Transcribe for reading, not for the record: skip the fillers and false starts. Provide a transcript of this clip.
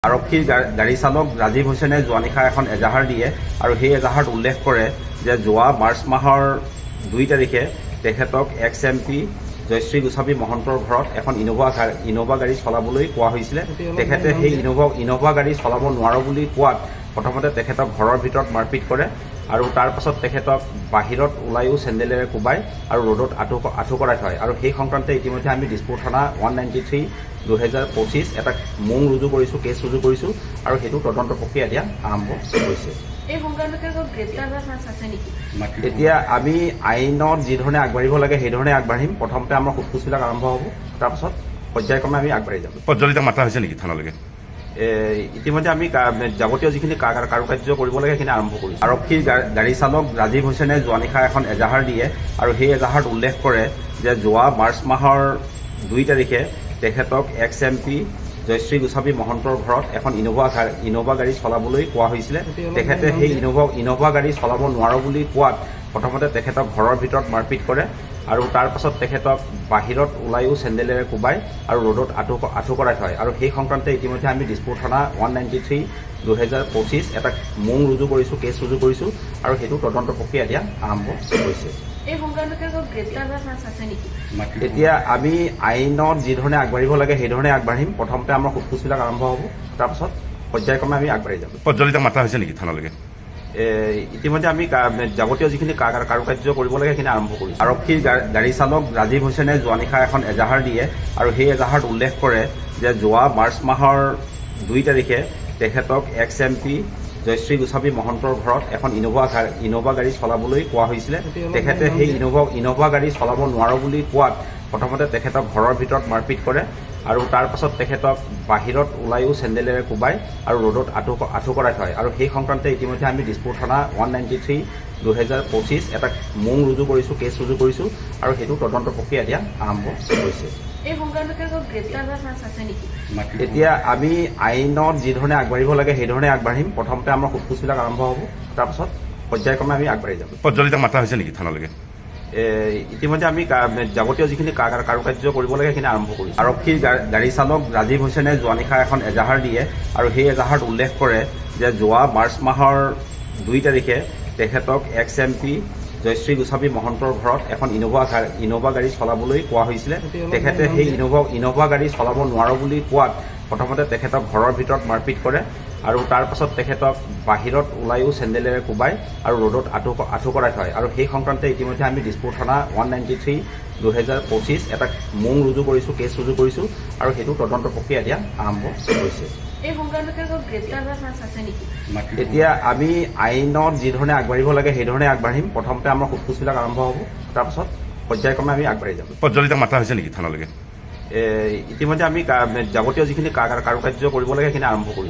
আৰক্ষীৰ গাড়ী চালক ৰাজীৱ হুছেইনে যোৱা নিশা এখন এজাহাৰ দিয়ে আৰু সেই এজাহাৰত উল্লেখ কৰে যে যোৱা মাৰ্চ মাহৰ 2 তাৰিখে তেখেতক ex M P Jayshree Goswami মহন্তৰ ঘৰত এখন ইনোভা গাড়ী চলাবলৈ কোৱা হৈছিলে। তেখেতে সেই ইনোভা গাড়ী চলাব নোৱাৰো বুলি কোৱাত প্ৰথমতে তেখেতক ঘৰৰ ভিতৰত মাৰপিট কৰে আৰু তাৰ পাছত তেখেতক বাহিৰত ওলাইও চেণ্ডেলেৰে কোবাই আৰু ৰ'দত আঁঠু কৰাই থয় আৰু সেই সংক্ৰান্তে ইতিমধ্যে আমি দিছপুৰ থানা 193/2025 এটা মোং ৰুজু কৰিছো, কেছ ৰুজু কৰিছো আৰু সেইটো তদন্ত প্ৰক্ৰিয়া এতিয়া আৰম্ভ হৈছে। এতিয়া আমি আইনত যি ধৰণে আগবাঢ়িব লাগে সেই ধৰণে আগবাঢ়িম। প্ৰথমতে আমাৰ সোধপোছবিলাক আৰম্ভ হ'ব, তাৰপাছত পৰ্যায়ক্ৰমে আমি আগবাঢ়ি যাম। পৰ্যালিত মাতা হৈছে নেকি থানালৈকে? ইতিমধ্যে আমি যাৱতীয় যিখিনি কাৰুকাৰ্য কৰিব লাগে সেইখিনি আৰম্ভ কৰিছোঁ। আৰক্ষীৰ গাড়ী চালক ৰাজীৱ হুছেইনে যোৱা নিশা এখন এজাহাৰ দিয়ে আৰু সেই এজাহাৰত উল্লেখ কৰে যে যোৱা মাৰ্চ মাহৰ 2 তাৰিখে তেখেতক ex M P Jayshree Goswami মহন্তৰ ঘৰত এখন ইনোভা গাড়ী চলাবলৈ কোৱা হৈছিলে। তেখেতে সেই ইনোভা গাড়ী চলাব নোৱাৰো বুলি কোৱাত প্ৰথমতে তেখেতক ঘৰৰ ভিতৰত মাৰপিট কৰে আৰু তাৰ পাছত তেখেতক বাহিৰত ওলাইও চেণ্ডেলেৰে কোবাই আৰু ৰ'দত আঁঠু কৰাই থয় আৰু সেই সংক্ৰান্তে ইতিমধ্যে আমি দিছপুৰ থানা 193/2025 এটা মোং ৰুজু কৰিছো, কেছ ৰুজু কৰিছো আৰু সেইটো তদন্ত প্ৰক্ৰিয়া এতিয়া আৰম্ভ হৈছে। এতিয়া আমি আইনত যি ধৰণে আগবাঢ়িব লাগে সেই ধৰণে আগবাঢ়িম। প্ৰথমতে আমাৰ সোধপোছবিলাক আৰম্ভ হ'ব, তাৰপাছত পৰ্যায়ক্ৰমে আমি আগবাঢ়ি যাম। পৰ্যালিত মাতা হৈছে নেকি থানালৈকে? ইতিমধ্যে আমি যাৱতীয় যিখিনি কাৰুকাৰ্য কৰিব লাগে সেইখিনি আৰম্ভ কৰিছোঁ। আৰক্ষীৰ গাড়ী চালক ৰাজীৱ হুছেইনে যোৱা নিশা এখন এজাহাৰ দিয়ে আৰু সেই এজাহাৰত উল্লেখ কৰে যে যোৱা মাৰ্চ মাহৰ 2 তাৰিখে তেখেতক ex M P Jayshree Goswami মহন্তৰ ঘৰত এখন ইনোভা গাড়ী চলাবলৈ কোৱা হৈছিলে। তেখেতে সেই ইনোভা গাড়ী চলাব নোৱাৰো বুলি কোৱাত প্ৰথমতে তেখেতক ঘৰৰ ভিতৰত মাৰপিট কৰে আৰু তাৰ পাছত তেখেতক বাহিৰত ওলাইও চেণ্ডেলেৰে কোবাই আৰু ৰ'দত আঁঠু কৰাই থয় আৰু সেই সংক্ৰান্তে ইতিমধ্যে আমি দিছপুৰ থানা 193/2025 এটা মোং ৰুজু কৰিছো, কেছ ৰুজু কৰিছো আৰু সেইটো তদন্ত প্ৰক্ৰিয়া এতিয়া আৰম্ভ হৈছে। এতিয়া আমি আইনত যি ধৰণে আগবাঢ়িব লাগে সেই ধৰণে আগবাঢ়িম। প্ৰথমতে আমাৰ সোধপোছবিলাক আৰম্ভ হ'ব, তাৰপাছত পৰ্যায়ক্ৰমে আমি আগবাঢ়ি যাম। পৰ্যালিত মাতা হৈছে নেকি থানালৈকে? ইতিমধ্যে আমি যাৱতীয় যিখিনি কাৰুকাৰ্য কৰিব লাগে সেইখিনি আৰম্ভ কৰিছোঁ। আৰক্ষীৰ গাড়ী চালক ৰাজীৱ হুছেইনে যোৱা নিশা এখন এজাহাৰ দিয়ে আৰু সেই এজাহাৰত উল্লেখ কৰে যে যোৱা মাৰ্চ মাহৰ 2 তাৰিখে তেখেতক ex M P Jayshree Goswami মহন্তৰ ঘৰত এখন ইনোভা গাড়ী চলাবলৈ কোৱা হৈছিলে। তেখেতে সেই ইনোভা গাড়ী চলাব নোৱাৰো বুলি কোৱাত প্ৰথমতে তেখেতক ঘৰৰ ভিতৰত মাৰপিট কৰে আৰু তাৰ পাছত তেখেতক বাহিৰত ওলাইও চেণ্ডেলেৰে কোবাই আৰু ৰ'দত আঁঠু কৰাই থয় আৰু সেই সংক্ৰান্তে ইতিমধ্যে আমি দিছপুৰ থানা 193/2025 এটা মোং ৰুজু কৰিছো, কেছ ৰুজু কৰিছো আৰু সেইটো তদন্ত প্ৰক্ৰিয়া এতিয়া আৰম্ভ হৈছে। এতিয়া আমি আইনত যি ধৰণে আগবাঢ়িব লাগে সেই ধৰণে আগবাঢ়িম। প্ৰথমতে আমাৰ সোধপোছবিলাক আৰম্ভ হ'ব, তাৰপাছত পৰ্যায়ক্ৰমে আমি আগবাঢ়ি যাম। পৰ্যালিত মাতা হৈছে নেকি থানালৈকে? ইতিমধ্যে আমি যাৱতীয় যিখিনি কাৰুকাৰ্য কৰিব লাগে সেইখিনি আৰম্ভ কৰিছোঁ।